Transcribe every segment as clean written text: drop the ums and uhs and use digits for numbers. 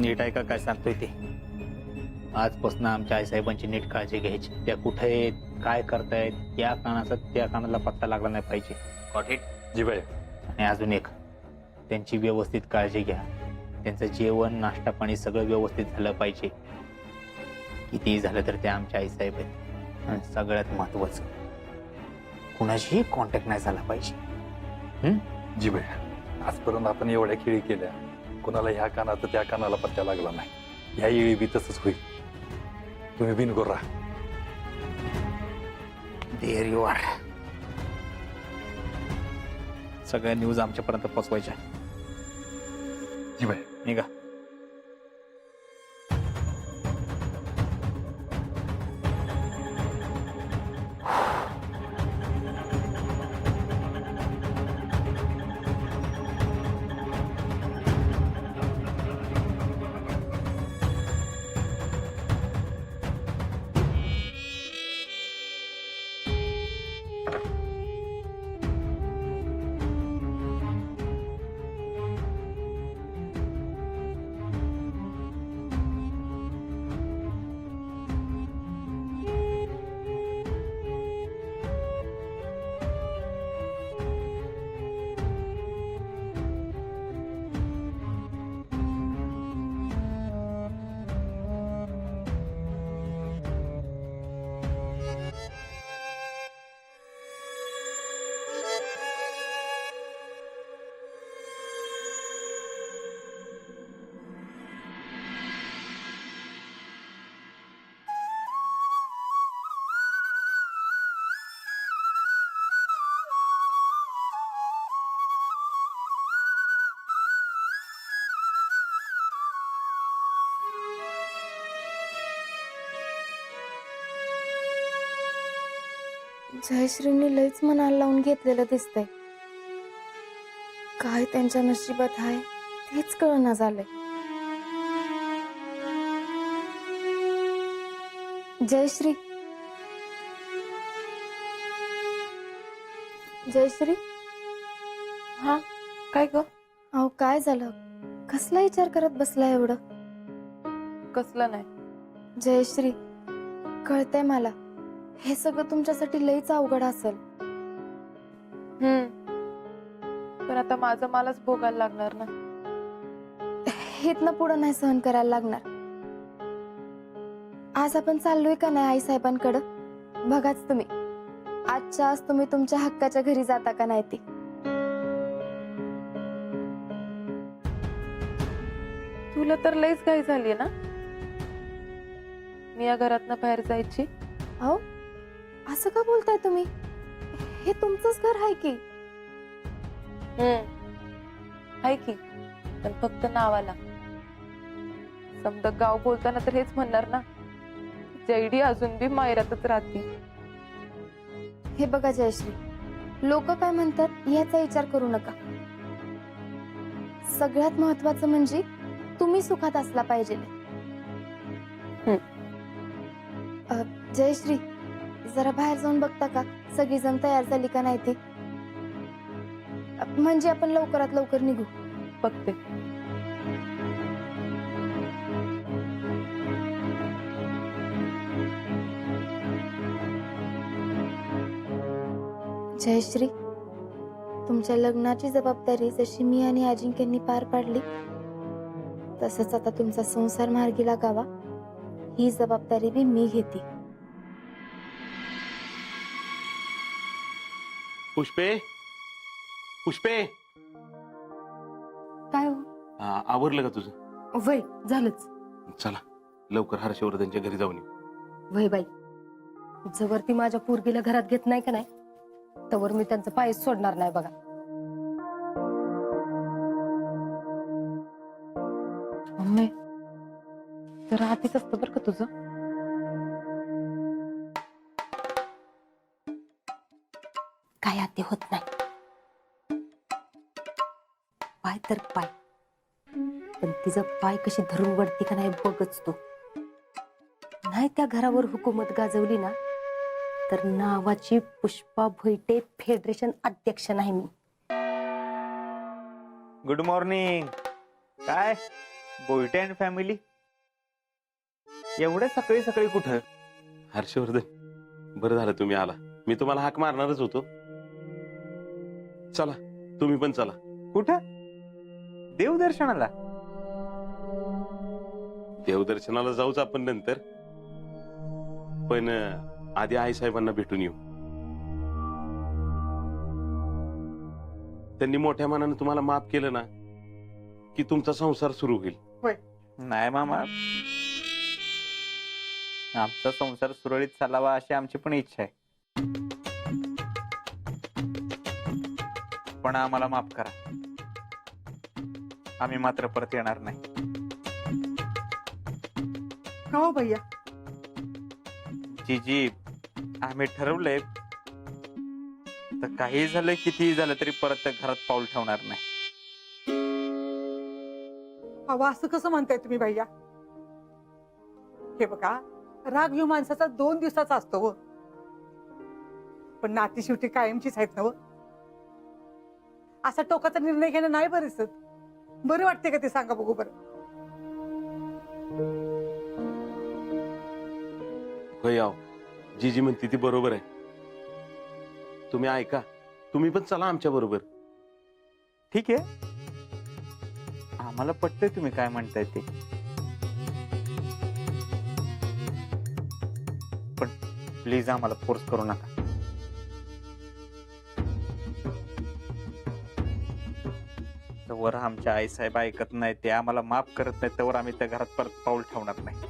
नीट ऐका काय सांगतोय ते. आजपासून आमच्या आईसाहेबांची नीट काळजी घ्यायची. त्या कुठे आहेत, काय करतायत, या कानाचा त्या कानाला पत्ता लागला नाही पाहिजे. Got it? जी बाई. आणि अजून एक, त्यांची व्यवस्थित काळजी घ्या. त्यांचं जेवण नाश्ता पाणी सगळं व्यवस्थित झालं पाहिजे. कितीही झालं तर ते आमच्या आईसाहेब आहेत. आणि सगळ्यात महत्वाचं, कुणाशीही कॉन्टॅक्ट नाही झाला पाहिजे. जी बाई, आजपर्यंत आपण एवढ्या खेळी केल्या, कोणाला ह्या कानात त्या कानाला पत्त्या लागला नाही. ह्या येळी बी तसंच होईल. तुम्ही बिनगोर राहा. There you are. सगळ्या न्यूज आमच्यापर्यंत पोहोचवायच्या. जी बाई. निघा. जयश्रीने लयच मनाला लावून घेतलेलं दिसतंय. काय त्यांच्या नशिबात आहे तेच कळना झालंय. जयश्री, जयश्री. हा, काय ग? अहो काय झालं, कसला विचार करत बसला एवढं? कसलं नाही. जयश्री, कळतंय मला हे सगळं तुमच्यासाठी लयच अवघड असेल. पण आता माझं मलाच भोगायला लागणार ना. इथनं पुढं नाही सहन करायला लागणार. आज आपण चाललोय का नाही आई साहेबांकडं? बघाच तुम्ही, आजच्या आज तुम्ही तुमच्या हक्काच्या घरी जाता का नाही ती. तुला तर लईच घाई झाली ना मी या घरातनं बाहेर जायची. अहो असं का बोलताय तुम्ही? हे तुमचंच घर आहे की. आहे की, पण फक्त नावाला. समजा गाव बोलताना तर हेच म्हणणार ना, जैडी अजून बी मायरातच राहते. हे बघा जयश्री, लोक काय म्हणतात याचा विचार करू नका. सगळ्यात महत्वाचं म्हणजे तुम्ही सुखात असला पाहिजे. जयश्री, जरा बाहेर जाऊन बघता का सगळी जण तयार झाली का नाही ती? म्हणजे आपण लवकरात लवकर निघू. बघते. जयश्री, तुमच्या लग्नाची जबाबदारी जशी मी आणि अजिंक्यांनी पार पाडली, तसंच आता तुमचा संसार मार्गी लागावा ही जबाबदारी बी मी घेते. पुष्पे, पुष्पे. काय हो? आवरलं का तुझं? वय झालंच. चला लवकर हर्षवर्धनच्या घरी जाऊन येऊ. वय बाई, जवळ ती माझ्या पोरगीला घरात घेत नाही का नाही, तवर मी त्यांचं पायच सोडणार नाही बघा. मम्मी, तर हातीच असतं बरं का तुझं. काय आते होत नाही. पाय तर पाय, पण तिचं पाय कशी धरून वडती का नाही बघच तू. नाही त्या घरावर हुकूमत गाजवली ना, तर नावाची पुष्पा भोईटे फेडरेशन अध्यक्ष नाही मी. Good morning. काय बोईटे अँड फॅमिली एवढ्या सकाळी सकाळी कुठं? हर्षवर्धन, बरं झालं तुम्ही आला. मी तुम्हाला हाक मारणारच होतो. चला, तुम्ही पण चला. कुठं? देवदर्शनाला? देवदर्शनाला जाऊच आपण नंतर, पण आधी आई साहेबांना भेटून येऊ. त्यांनी मोठ्या मनाने तुम्हाला माफ केलं ना की तुमचा संसार सुरू होईल. नाही मामा, आमचा संसार सुरळीत चालावा अशी आमची पण इच्छा आहे. पण आम्हाला माफ करा, आम्ही मात्र परत येणार नाही. का हो भैया? जीजी, आम्ही ठरवलंय तर काही झालं कितीही झालं तरी परत त्या घरात पाऊल ठेवणार नाही. अहो असं कसं म्हणताय तुम्ही भैया? हे बघा, राग ह्यो माणसाचा 2 दिवसाचा असतो व, पण नाती शेवटी कायमचीच आहेत ना व. असा टोकाचा निर्णय घेणं नाही बरं दिसत. बरं वाटते का ते सांगा बघू बरं. होय आहो, जीजी म्हणते ती बरोबर आहे. तुम्ही ऐका, तुम्ही पण चला आमच्या बरोबर. ठीक आहे, आम्हाला पटतंय तुम्ही काय म्हणताय ते, पण प्लीज आम्हाला फोर्स करू नका. तवर आमच्या आई साहेब ऐकत नाही, ते आम्हाला माफ करत नाही, तवर आम्ही त्या घरात परत पाऊल ठेवणार नाही.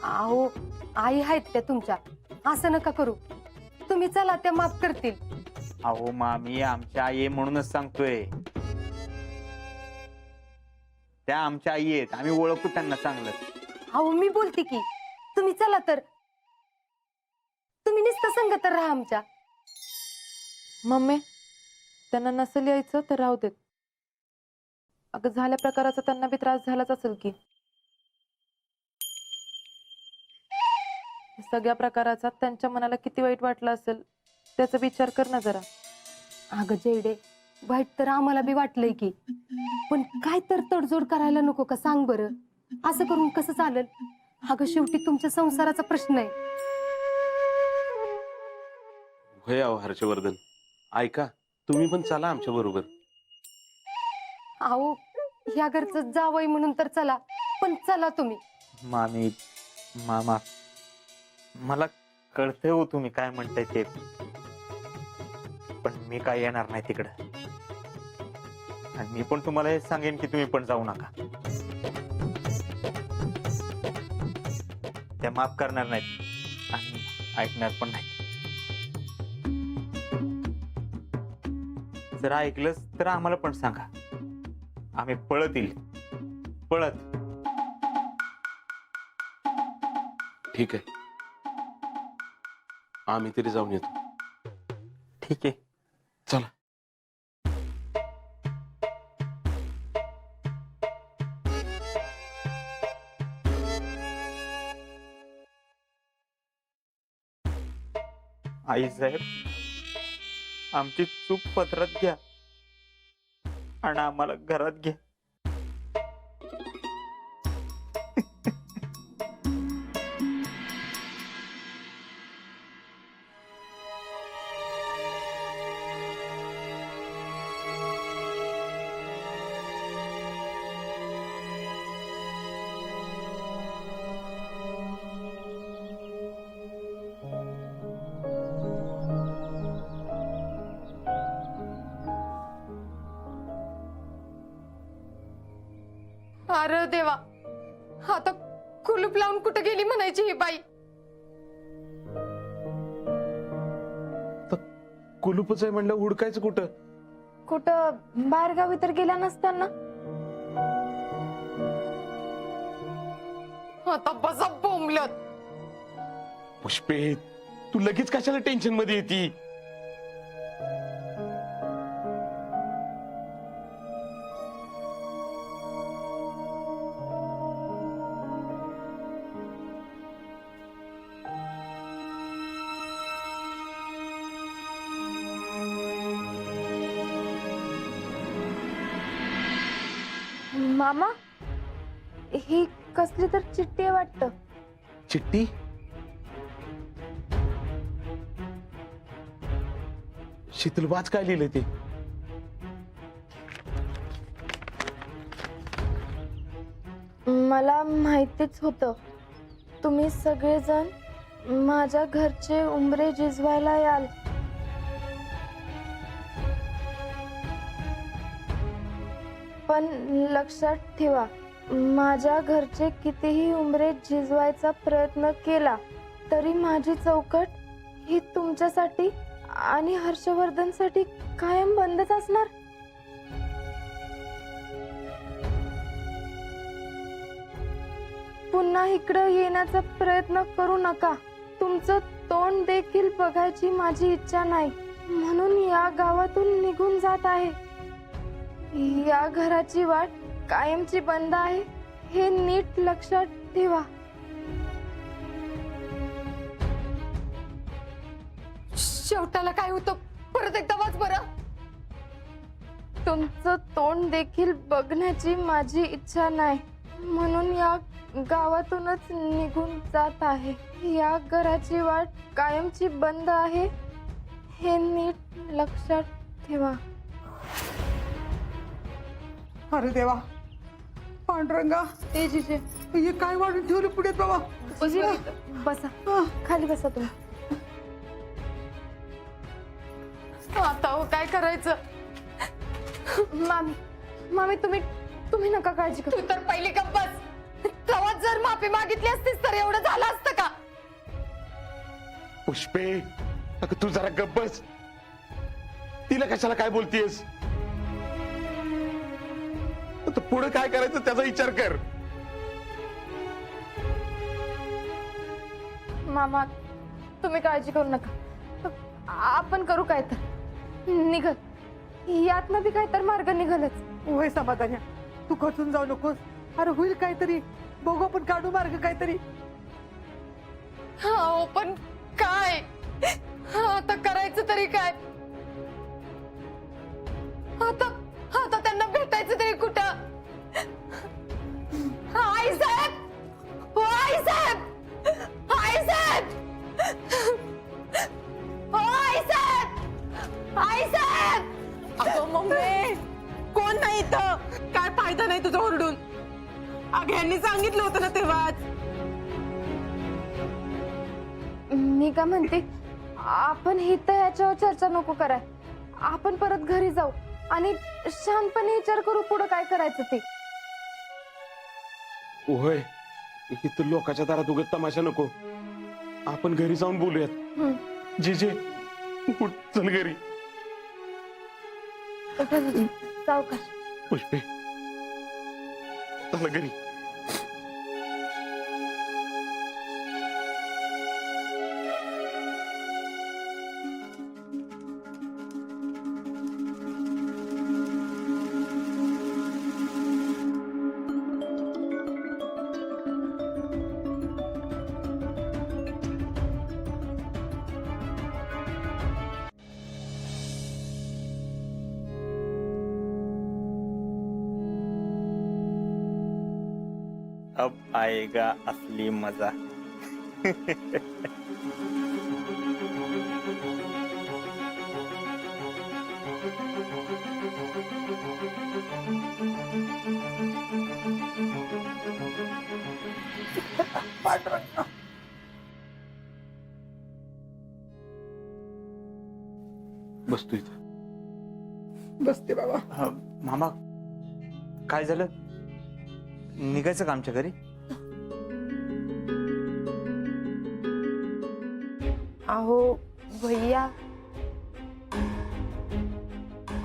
अहो आई आहेत त्या तुमच्या, असं नका करू. तुम्ही चला, त्या माफ करतील. अहो मामी, आमच्या आई आहे म्हणूनच सांगतोय. त्या आमच्या आई आहेत, आम्ही ओळखतो त्यांना चांगलं. अहो मी बोलते की तुम्ही चला, तर तुम्ही नुसतं संग तर राहा आमच्या. मम्मी, त्यांना नसेल यायचं तर राहू देत. अगं झाल्या प्रकाराचा त्यांना बी त्रास झालाच असेल की. सगळ्या प्रकाराचा त्यांच्या मनाला किती वाईट वाटलं असेल त्याचा विचार कर ना जरा. अगं जयडे, वाईट तर आम्हाला बी वाटलंय की, पण काय तर तडजोड करायला नको का सांग बरं? असं करून कसं चालेल? अगं शेवटी तुमच्या संसाराचा प्रश्न आहे. होय आहो हर्षवर्धन, ऐका, तुम्ही पण चला आमच्या बरोबर. अहो ह्या घरचं जावई म्हणून तर चला, पण चला तुम्ही. मामी, मामा, मला कळतंय हो तुम्ही काय म्हणताय ते, पण मी काय येणार नाही तिकडं. आणि मी पण तुम्हाला हे सांगेन की तुम्ही पण जाऊ नका. त्या माफ करणार नाहीत आणि ऐकणार पण नाही. जर ऐकलंच तर आम्हाला पण सांगा, आम्ही पळत येईल, पळत. ठीक आहे, आम्ही तरी जाऊन येतो. ठीक आहे, चला. आई साहेब, आमची चूक पत्रात घ्या आणि आम्हाला घरात घ्या. अरे देवा, आता कुलूप लावून कुठं गेली म्हणायची ही बाई? कुलूपच आहे म्हणलं, हुडकायचं कुठं? कुठं बाहेरगावी तर गेल्या नसताना. आता बसा बोंबलत. पुष्पे, तू लगेच कशाला टेन्शन मध्ये येती? मामा ही कसली तर चिठ्ठी आहे वाटतं. चिठ्ठी? शीतल वाच काय लिहिलंय ते? मला माहितीच होतं तुम्ही सगळेजण माझ्या घरचे उंबरे झिजवायला याल. पण लक्षात ठेवा, माझ्या घरचे कितीही उंबरे झिजवायचा प्रयत्न केला तरी माझी चौकट ही तुमच्यासाठी आणि हर्षवर्धनसाठी कायम बंदच असणार. पुन्हा इकडं येण्याचा प्रयत्न करू नका. तुमचं तोंड देखील बघायची माझी इच्छा नाही, म्हणून या गावातून निघून जात आहे. या घराची वाट कायमची बंद आहे हे नीट लक्षात ठेवा. शेवटाला काय होतं परत एकदा वाच बरं. तुमचं तोंड देखील बघण्याची माझी इच्छा नाही, म्हणून या गावातूनच निघून जात आहे. या घराची वाट कायमची बंद आहे हे नीट लक्षात ठेवा. अरे देवा, पांडुरंगा, ते जिजे हे काय वाढून ठेवलं पुढे बाबा. बसा, खाली बसा तुम्ही. आता हो काय करायचं. मामी तुम्ही नका काळजी तू करू. तर पहिली गप्पच. तेव्हा जर माफी मागितली असतीस तर एवढं झालं असतं का. पुष्पे, अगं तू जरा गप्प बस. तिला कशाला काय बोलतीयस? आता पुढे काय करायचं त्याचा विचार कर. मामा तुम्ही काळजी करू नका, आपण करू काय तर. निघल यातनं बी काय तर मार्ग निघलच. वय समाधान, तू खचून जाऊ नकोस. अरे होईल काहीतरी, बघू आपण काढू मार्ग काहीतरी. हो पण काय आता करायचं तरी काय. आता आता त्यांना भेटायचं तरी कुठं. आई साहेब, हो आई साहेब, आई साहेब, हो आई साहेब, आई साहेब. अगं मम्मी, कोण नाही इथं. काय फायदा नाही तुझं ओरडून. अगं यांनी सांगितलं होतं ना तेव्हाच. मी का म्हणते, आपण ही तर याच्यावर चर्चा नको कराय. आपण परत घरी जाऊ आणि शांतपणे विचार करू पुढे काय करायचं ते. होय, इथं लोकांच्या दारात उगत तमाशा नको. आपण घरी जाऊन बोलूयात. जीजे उठ, चल घरी. सावकाश. पुष्पे, चला घरी. अब आएगा असली मजा. बसतो इथं. बसते बाबा. मामा काय झालं, निघायचं का आमच्या घरी? अहो भैया,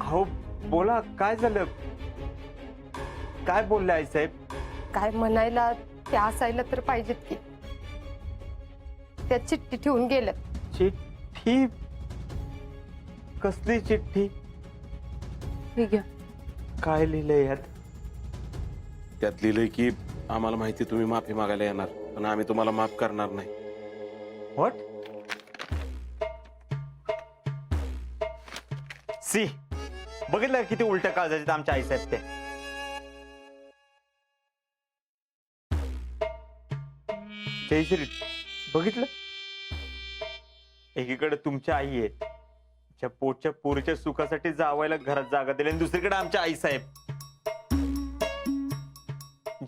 हो बोला, काय झालं? काय बोलले आई साहेब? काय म्हणायला त्या असायला तर पाहिजेत की. त्या चिठ्ठी ठेवून गेल्यात. चिठ्ठी? कसली चिठ्ठी? हे घ्या. काय लिहिलंय यात? त्यात लिहिलंय की आम्हाला माहिती तुम्ही माफी मागायला येणार, पण आम्ही तुम्हाला माफ करणार नाही. व्हॉट? सी, बघितलं किती उलट्या काळजाचे आमच्या आई साहेब ते. जयश्री बघितलं, एकीकडे तुमच्या आई आहे, त्या पोटच्या पोरीच्या सुखासाठी जावायला घरात जागा दिली, आणि दुसरीकडे आमच्या आई साहेब,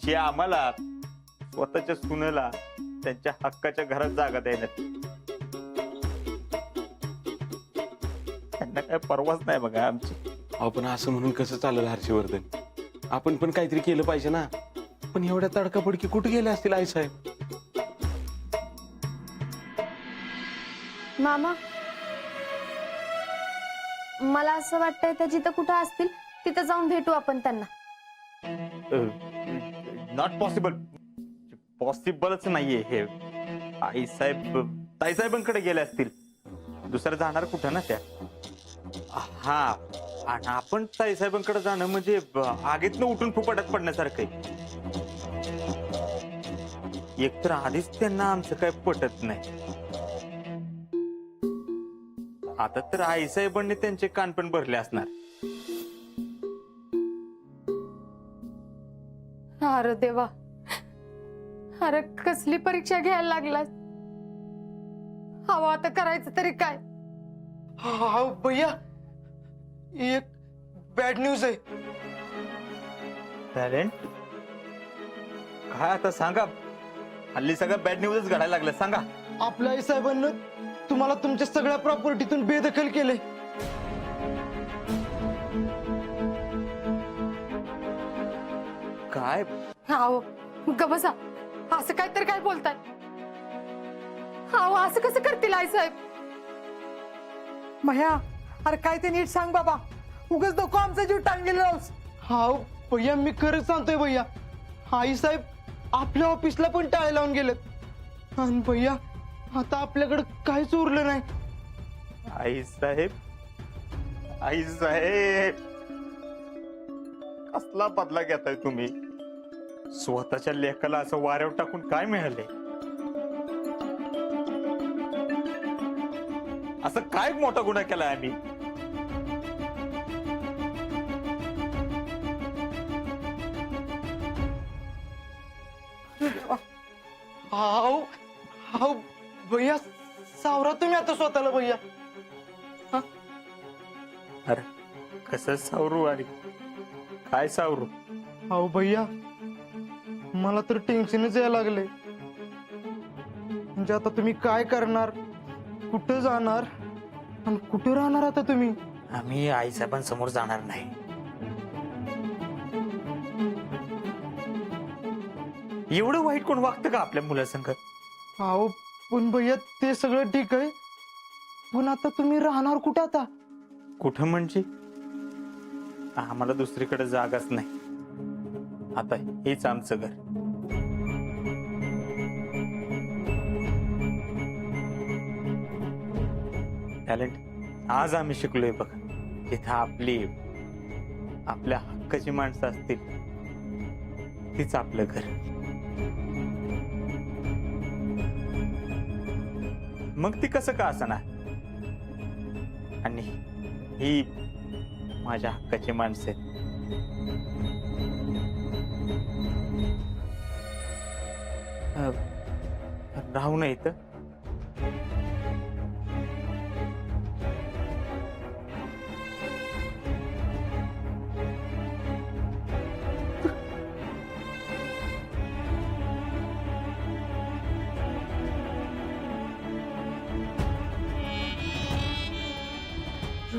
जे आम्हाला स्वतःच्या सुनेला त्यांच्या हक्काच्या घरात जागा द्यायला, त्यांना काय परवाच नाही बघा आमची. आपण असं म्हणून कसं चालेल हर्षवर्धन? आपण पण काहीतरी केलं पाहिजे ना. पण एवढ्या तडकाफडकी कुठे गेले असतील आई साहेब? मामा, मला असं वाटतंय त्या जिथं कुठं असतील तिथं जाऊन भेटू आपण त्यांना. नॉट पॉसिबल, पॉसिबलच नाहीये हे. आई साहेब ताईसाहेबांकडे गेले असतील, दुसरं जाणार कुठं ना त्या. हा, आणि आपण ताईसाहेबांकडे जाणं म्हणजे आगीतनं उठून फुपाट्यात पडण्यासारखं आहे. एकतर आधीच त्यांना आमचं काय पटत नाही, आता तर आईसाहेबांनी त्यांचे कान पण भरले असणार. अरे देवा, अरे कसली परीक्षा घ्यायला लागलास? हवा आता करायचं तरी काय? हा भैया, एक बॅड न्यूज आहे. टॅलेंट काय आता सांगा, हल्ली सगळं बॅड न्यूजच घडायला लागलं. सांगा. आपल्या आई साहेबांना तुम्हाला तुमच्या सगळ्या प्रॉपर्टीतून बेदखल केले. काय? हाव ग बसा, असं काय तर काय बोलताय? हाव असं कसं करतील आई साहेब? मह्या, अरे काय ते नीट सांग बाबा, उगाच नको आमचा जीव टांगलेला राहूस. हा भैया, मी खरंच सांगतोय भैया, आई साहेब आपल्या ऑफिसला पण टाळे लावून गेलेत. आणि भैया आता आपल्याकडे काहीच उरलं नाही. आई साहेब, आई साहेब, कसला बदला घेताय तुम्ही? स्वतःच्या लेखाला असं वाऱ्यावर टाकून काय मिळाले? असं काय मोठा गुन्हा केलाय आम्ही? हाव हाव भैया, सावरा तुम्ही आता स्वतःला भैया. अरे कसं सावरू आणि काय सावरू? हाव भैया, मला तर टेन्शनच यायला लागले. म्हणजे आता तुम्ही काय करणार, कुठं जाणार आणि कुठं राहणार आता तुम्ही? आम्ही आईसाहेबांसमोर जाणार नाही. एवढं वाईट कोण वागतं का आपल्या मुलासंग? हाव पण भैया, ते सगळं ठीक आहे, पण आता तुम्ही राहणार कुठं आता? कुठं म्हणजे? आम्हाला दुसरीकडे जागाच नाही, आता हेच आमचं घर. टॅलेंट आज आम्ही शिकलोय बघ, जिथं आपल्या हक्काची माणसं असतील तीच आपलं घर. मग ती कसं का असणार? आणि ही माझ्या हक्काची माणसं आहेत. राहू नये इथं.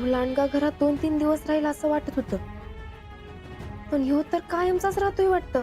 लांडगा घरात 2-3 दिवस राहील असं वाटत होतं, पण ह्यो तर कायमचाच राहतोय वाटतं.